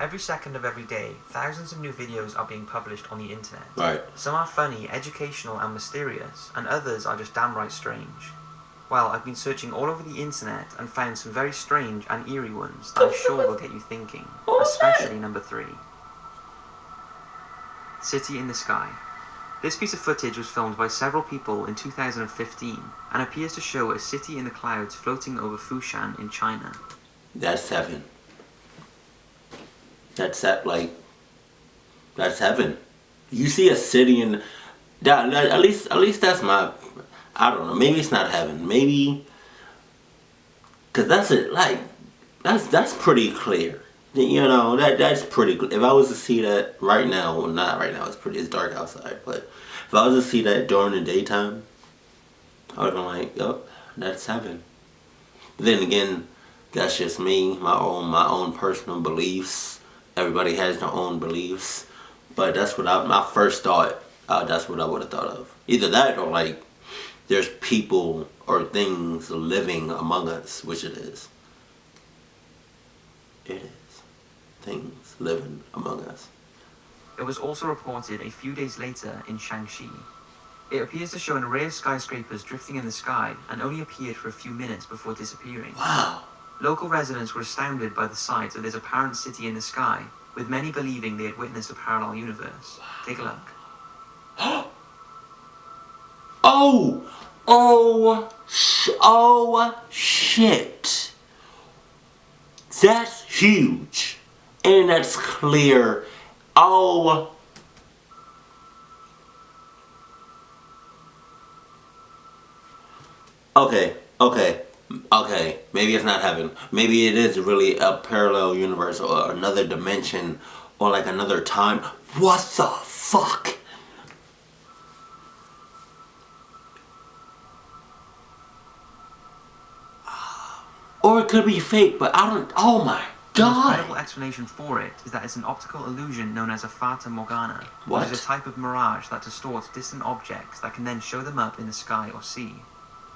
Every second of every day, thousands of new videos are being published on the internet. Right. Some are funny, educational and mysterious, and others are just downright strange. Well, I've been searching all over the internet and found some very strange and eerie ones that I'm sure will get you thinking, especially number 3. City in the Sky. This piece of footage was filmed by several people in 2015 and appears to show a city in the clouds floating over Fushan in China. That's heaven. That's heaven. You see a city in that, at least that's my, I don't know, maybe it's not heaven, maybe, cause that's it, like, that's pretty clear, you know, that's pretty clear. If I was to see that right now, well, not right now, it's dark outside, but if I was to see that during the daytime, I would have been like, oh, that's heaven. But then again, that's just me, my own personal beliefs. Everybody has their own beliefs, but that's what my first thought, that's what I would have thought of. Either that or like, there's people or things living among us, which it is. It is. Things living among us. It was also reported a few days later in Shaanxi. It appears to show an array of skyscrapers drifting in the sky and only appeared for a few minutes before disappearing. Wow. Local residents were astounded by the sight of this apparent city in the sky, with many believing they had witnessed a parallel universe. Take a look. Oh shit. That's huge. And that's clear. Oh. Okay. Maybe it's not heaven. Maybe it is really a parallel universe or another dimension or like another time. What the fuck? Or it could be fake, but I don't. Oh my god! The most god! credible explanation for it is that it's an optical illusion known as a fata morgana, What? which is a type of mirage that distorts distant objects that can then show them up in the sky or sea.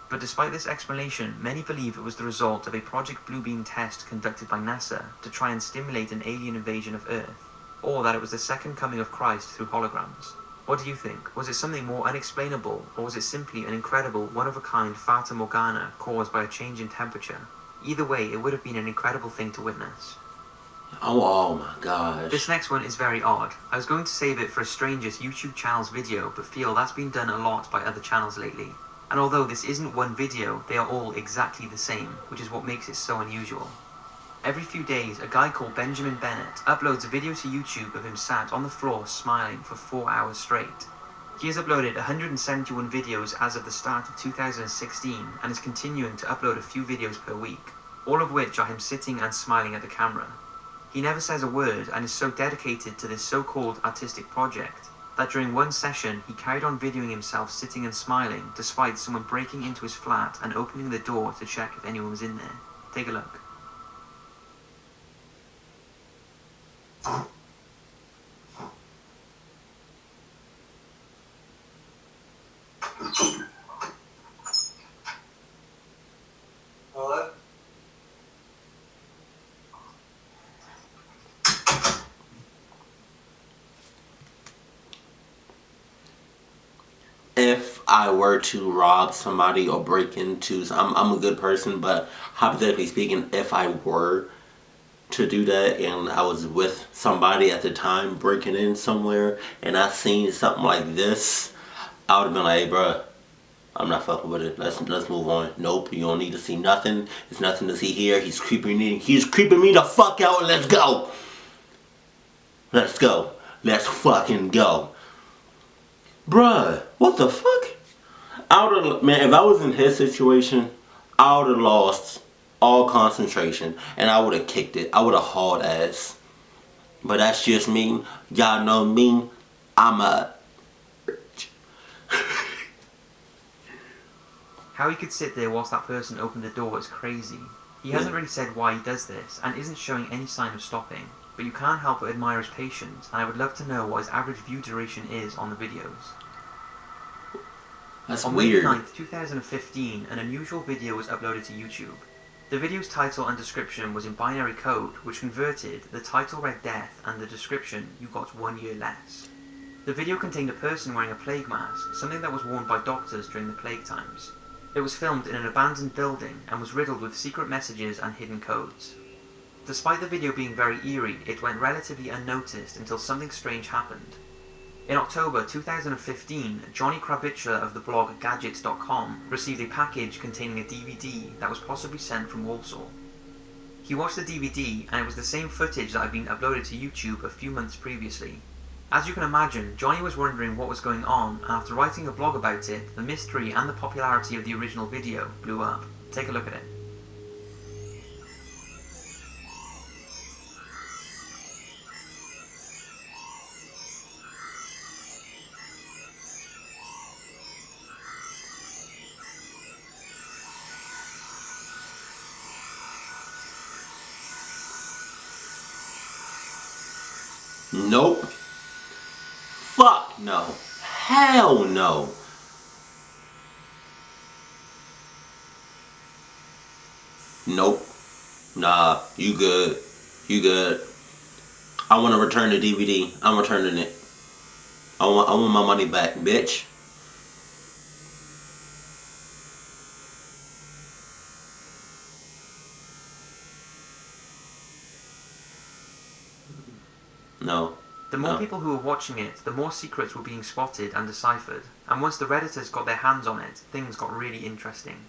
But despite this explanation, many believe it was the result of a Project Bluebeam test conducted by NASA to try and stimulate an alien invasion of Earth, or that it was the second coming of Christ through holograms. What do you think? Was it something more unexplainable, or was it simply an incredible, one-of-a-kind fata morgana caused by a change in temperature? Either way, it would have been an incredible thing to witness. Oh my gosh. This next one is very odd. I was going to save it for a Strangest YouTube channel's video, but feel that's been done a lot by other channels lately. And although this isn't one video, they are all exactly the same, which is what makes it so unusual. Every few days, a guy called Benjamin Bennett uploads a video to YouTube of him sat on the floor smiling for 4 hours straight. He has uploaded 171 videos as of the start of 2016 and is continuing to upload a few videos per week, all of which are him sitting and smiling at the camera. He never says a word and is so dedicated to this so-called artistic project that during one session he carried on videoing himself sitting and smiling despite someone breaking into his flat and opening the door to check if anyone was in there. Take a look. Hello? If I were to rob somebody or break into, I'm a good person, but hypothetically speaking, if I were to do that and I was with somebody at the time breaking in somewhere and I seen something like this, I would have been like, hey, bruh, I'm not fucking with it. Let's move on. Nope, you don't need to see nothing. There's nothing to see here. He's creeping me the fuck out. Let's go. Let's go. Let's fucking go. Bruh, what the fuck? Man, if I was in his situation, I would have lost all concentration and I would have kicked it. I would have hauled ass. But that's just me. Y'all know me. I'm a bitch. How he could sit there whilst that person opened the door is crazy. He hasn't really said why he does this and isn't showing any sign of stopping, but you can't help but admire his patience, and I would love to know what his average view duration is on the videos. That's on weird. May 9th, 2015, an unusual video was uploaded to YouTube. The video's title and description was in binary code, which converted, the title read death and the description, you got 1 year less. The video contained a person wearing a plague mask, something that was worn by doctors during the plague times. It was filmed in an abandoned building and was riddled with secret messages and hidden codes. Despite the video being very eerie, it went relatively unnoticed until something strange happened. In October 2015, Johnny Kravitcher of the blog Gadgets.com received a package containing a DVD that was possibly sent from Walsall. He watched the DVD and it was the same footage that had been uploaded to YouTube a few months previously. As you can imagine, Johnny was wondering what was going on, and after writing a blog about it, the mystery and the popularity of the original video blew up. Take a look at it. Nope. Fuck no. Hell no. Nope. Nah, you good. You good. I want to return the DVD. I'm returning it. I want my money back, bitch. No. The more people who were watching it, the more secrets were being spotted and deciphered, and once the Redditors got their hands on it, things got really interesting.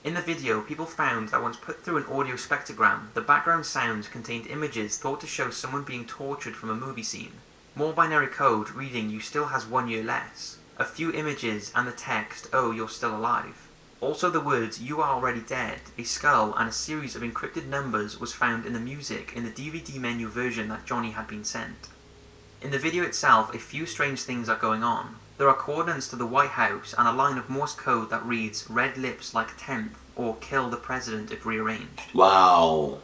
In the video, people found that once put through an audio spectrogram, the background sounds contained images thought to show someone being tortured from a movie scene, more binary code reading "you still has 1 year less", a few images and the text "oh, you're still alive". Also the words "you are already dead", a skull and a series of encrypted numbers was found in the music in the DVD menu version that Johnny had been sent. In the video itself, a few strange things are going on. There are coordinates to the White House and a line of Morse code that reads "red lips like 10th" or "kill the president if rearranged". Wow.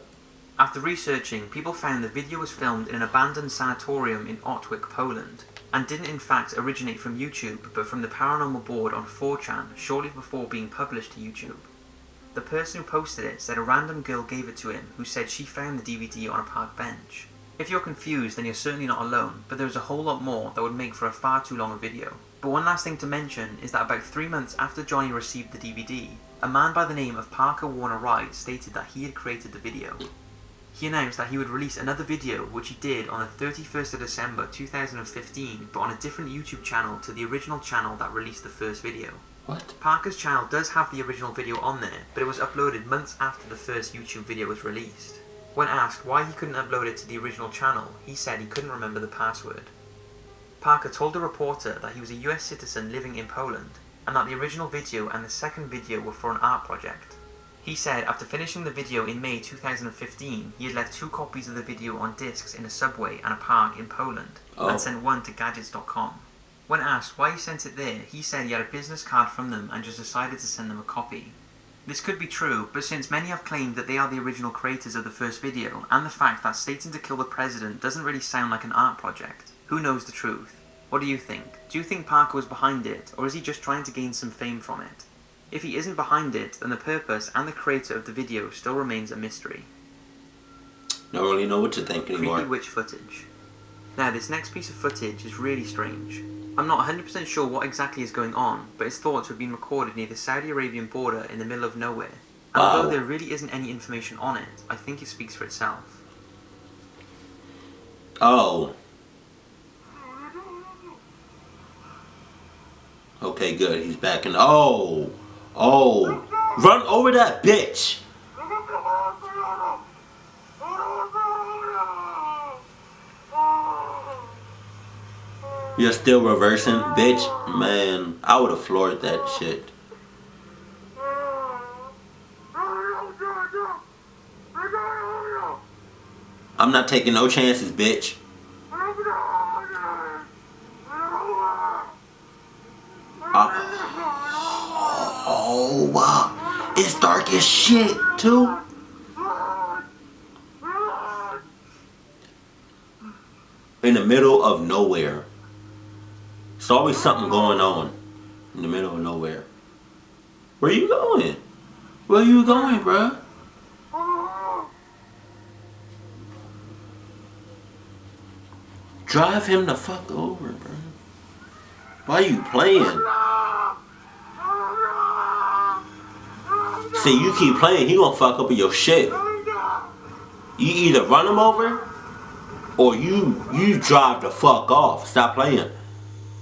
After researching, people found the video was filmed in an abandoned sanatorium in Otwick, Poland, and didn't in fact originate from YouTube, but from the paranormal board on 4chan shortly before being published to YouTube. The person who posted it said a random girl gave it to him, who said she found the DVD on a park bench. If you're confused, then you're certainly not alone, but there's a whole lot more that would make for a far too long a video. But one last thing to mention is that about 3 months after Johnny received the DVD, a man by the name of Parker Warner Wright stated that he had created the video. He announced that he would release another video, which he did on the 31st of December 2015, but on a different YouTube channel to the original channel that released the first video. What? Parker's channel does have the original video on there, but it was uploaded months after the first YouTube video was released. When asked why he couldn't upload it to the original channel, he said he couldn't remember the password. Parker told a reporter that he was a US citizen living in Poland, and that the original video and the second video were for an art project. He said after finishing the video in May 2015, he had left 2 copies of the video on discs in a subway and a park in Poland, and sent one to Gadgets.com. When asked why he sent it there, he said he had a business card from them and just decided to send them a copy. This could be true, but since many have claimed that they are the original creators of the first video, and the fact that stating to kill the president doesn't really sound like an art project, who knows the truth? What do you think? Do you think Parker was behind it, or is he just trying to gain some fame from it? If he isn't behind it, then the purpose and the creator of the video still remains a mystery. Don't really know what to think anymore. Creepy witch footage. Now, this next piece of footage is really strange. I'm not 100% sure what exactly is going on, but it's thought to have been recorded near the Saudi Arabian border in the middle of nowhere. And although there really isn't any information on it, I think it speaks for itself. Oh. Okay, good. He's back in. Oh. Oh. Run over that bitch. You're still reversing, bitch? Man, I would have floored that shit. I'm not taking no chances, bitch. Oh, wow. It's dark as shit, too. In the middle of nowhere. There's always something going on in the middle of nowhere. Where you going? Where you going, bruh? Drive him the fuck over, bro. Why are you playing? See, you keep playing, he gonna fuck up your shit. You either run him over, or you drive the fuck off. Stop playing.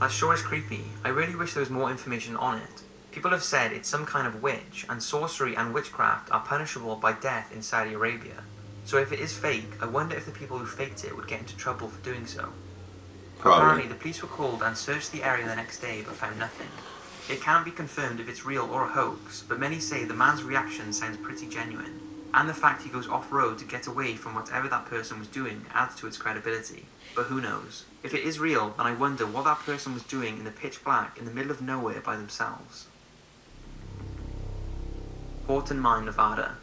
That sure is creepy. I really wish there was more information on it. People have said it's some kind of witch, and sorcery and witchcraft are punishable by death in Saudi Arabia. So if it is fake, I wonder if the people who faked it would get into trouble for doing so. Probably. Apparently, the police were called and searched the area the next day but found nothing. It can't be confirmed if it's real or a hoax, but many say the man's reaction sounds pretty genuine, and the fact he goes off-road to get away from whatever that person was doing adds to its credibility. But who knows? If it is real, then I wonder what that person was doing in the pitch black in the middle of nowhere by themselves. Horton Mine, Nevada.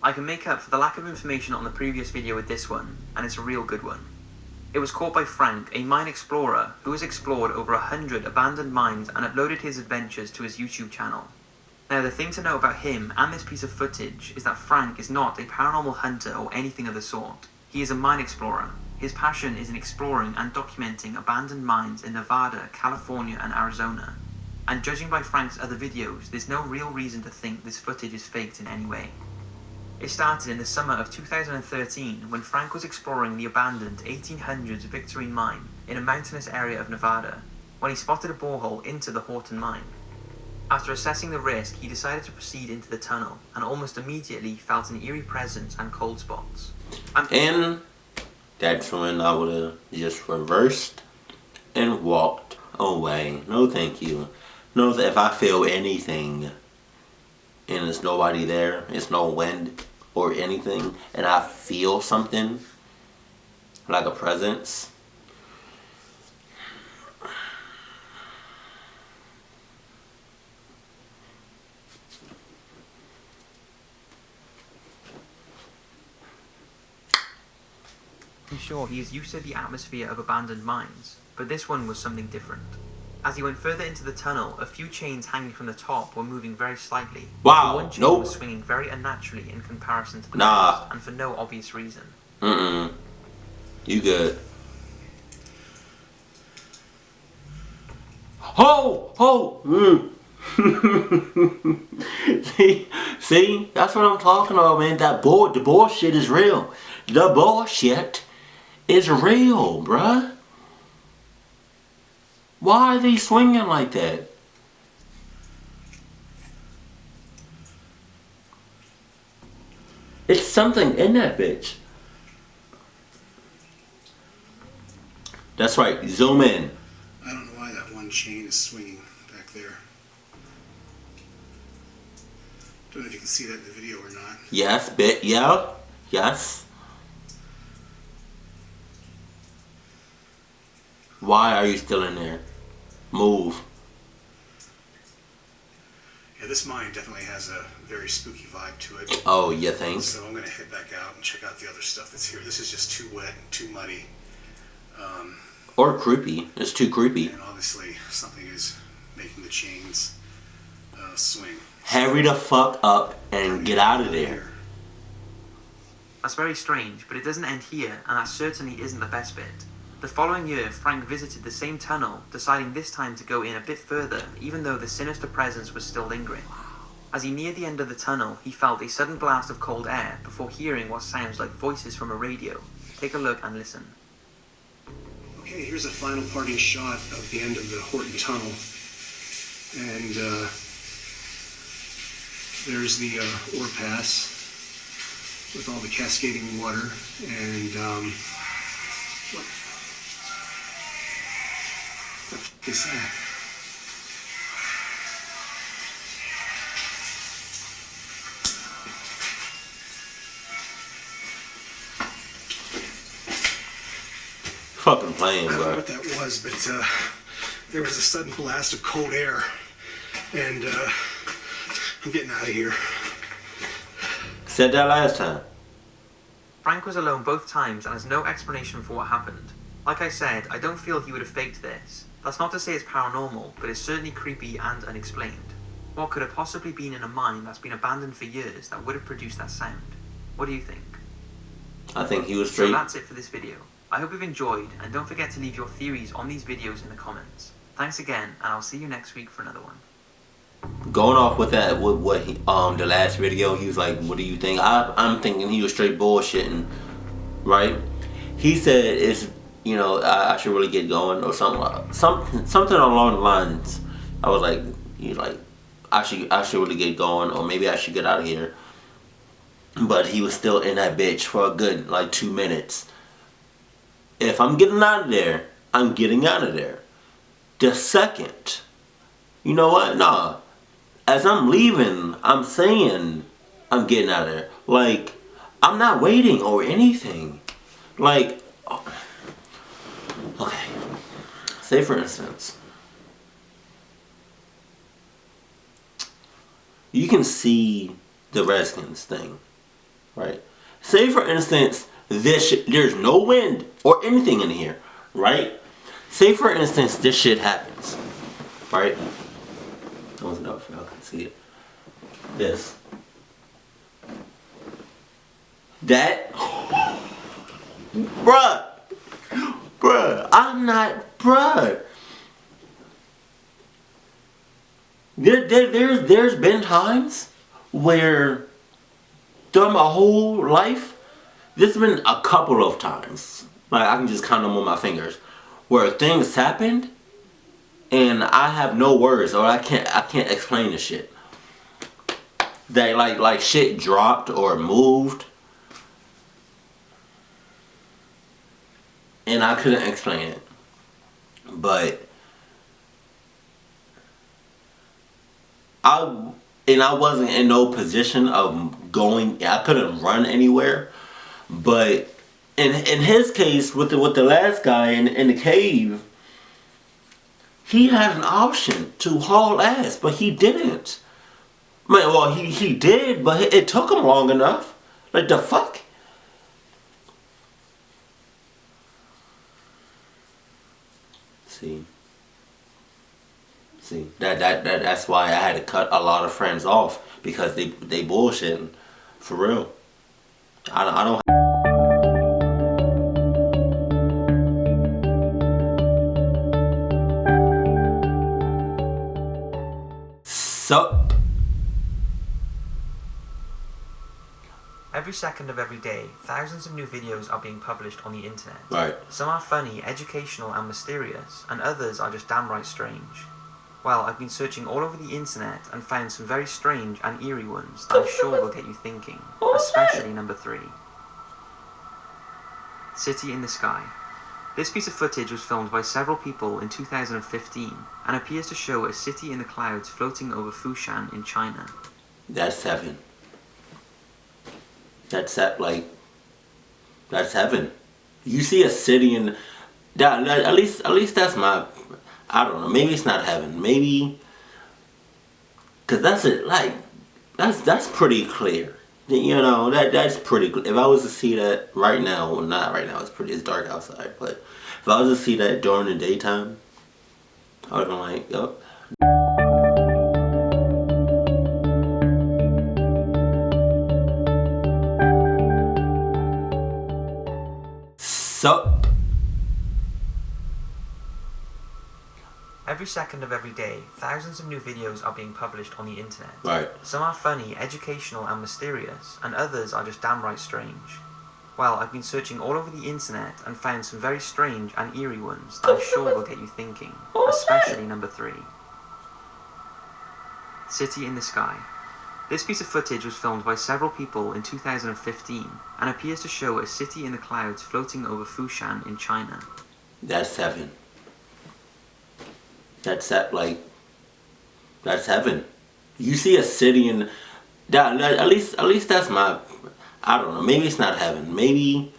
I can make up for the lack of information on the previous video with this one, and it's a real good one. It was caught by Frank, a mine explorer who has explored over 100 abandoned mines and uploaded his adventures to his YouTube channel. Now, the thing to know about him and this piece of footage is that Frank is not a paranormal hunter or anything of the sort. He is a mine explorer. His passion is in exploring and documenting abandoned mines in Nevada, California, and Arizona. And judging by Frank's other videos, there's no real reason to think this footage is faked in any way. It started in the summer of 2013 when Frank was exploring the abandoned 1800s Victorine mine in a mountainous area of Nevada, when he spotted a borehole into the Horton mine. After assessing the risk, he decided to proceed into the tunnel, and almost immediately felt an eerie presence and cold spots. And that's when I would have just reversed and walked away. No thank you. No, if I feel anything and there's nobody there, it's no wind or anything, and I feel something like a presence, I'm sure he is used to the atmosphere of abandoned mines, but this one was something different. As he went further into the tunnel, a few chains hanging from the top were moving very slightly. Wow, One chain nope. was swinging very unnaturally in comparison to the Nah. rest, and for no obvious reason. You good. Ho! See, that's what I'm talking about, man. The bullshit is real. The bullshit is real, bruh. Why are they swinging like that? It's something in that bitch. That's right, zoom in. I don't know why that one chain is swinging back there. Don't know if you can see that in the video or not. Yes, yes. Why are you still in there? Move. Yeah, this mine definitely has a very spooky vibe to it. Oh, you think? So I'm going to head back out and check out the other stuff that's here. This is just too wet and too muddy. Or creepy. It's too creepy. And obviously something is making the chains swing. Hurry the fuck up and get out of there. That's very strange, but it doesn't end here, and that certainly isn't the best bit. The following year, Frank visited the same tunnel, deciding this time to go in a bit further, even though the sinister presence was still lingering. As he neared the end of the tunnel, he felt a sudden blast of cold air before hearing what sounds like voices from a radio. Take a look and listen. Okay, here's a final parting shot of the end of the Horton Tunnel. And there's the ore pass with all the cascading water. And what the f*** is that? Fucking playing, I don't know bro. what that was, but there was a sudden blast of cold air, and I'm getting out of here. Said that last time. Frank was alone both times and has no explanation for what happened. Like I said, I don't feel he would have faked this. That's not to say it's paranormal, but it's certainly creepy and unexplained. What could have possibly been in a mine that's been abandoned for years that would have produced that sound? What do you think? I think he was So straight. that's it for this video. I hope you've enjoyed, and don't forget to leave your theories on these videos in the comments. Thanks again, and I'll see you next week for another one. Going off with that, with what he, the last video, he was like, "What do you think?" I'm thinking he was straight bullshitting, right? He said it's, you know, I should really get going or something along the lines. I was like, he's like, I should really get going, or maybe I should get out of here. But he was still in that bitch for a good like 2 minutes. If I'm getting out of there, I'm getting out of there. The second, you know what? Nah. As I'm leaving, I'm saying I'm getting out of there. Like, I'm not waiting or anything. Like, okay. Say for instance, you can see the Redskins thing, right? Say for instance, there's no wind or anything in here, right? Say for instance, this shit happens, right? I don't know if y'all can see it. This. That. Bruh. I'm not, bruh. There's been times where throughout my whole life, there's been a couple of times, like I can just count them on my fingers, where things happened and I have no words, or I can't explain the shit. That like shit dropped or moved and I couldn't explain it. But I wasn't in no position of going. I couldn't run anywhere. But in his case, with the last guy in the cave, he had an option to haul ass, but he didn't. Man, well, he did, but it took him long enough. Like, the fuck? See, that's why I had to cut a lot of friends off, because they bullshitting, for real. I don't. Sup. Every second of every day, thousands of new videos are being published on the internet. Right. Some are funny, educational and mysterious, and others are just downright strange. Well, I've been searching all over the internet and found some very strange and eerie ones that I'm sure will get you thinking, especially number 3. City in the Sky. This piece of footage was filmed by several people in 2015 and appears to show a city in the clouds floating over Fushan in China. That's heaven. That's heaven. You see a city in that, at least that's my, I don't know, maybe it's not heaven. Maybe, cause that's it, like that's pretty clear. You know, that's pretty clear. If I was to see that right now, well, not right now, it's dark outside, but if I was to see that during the daytime, I would have been like, yup. Sup. Every second of every day, thousands of new videos are being published on the internet. Right. Some are funny, educational and mysterious, and others are just downright strange. Well, I've been searching all over the internet and found some very strange and eerie ones that I'm sure will get you thinking, especially number 3. City in the Sky. This piece of footage was filmed by several people in 2015 and appears to show a city in the clouds floating over Fushan in China. That's heaven. That's heaven. You see a city in that, at least that's my, I don't know, maybe it's not heaven. Maybe,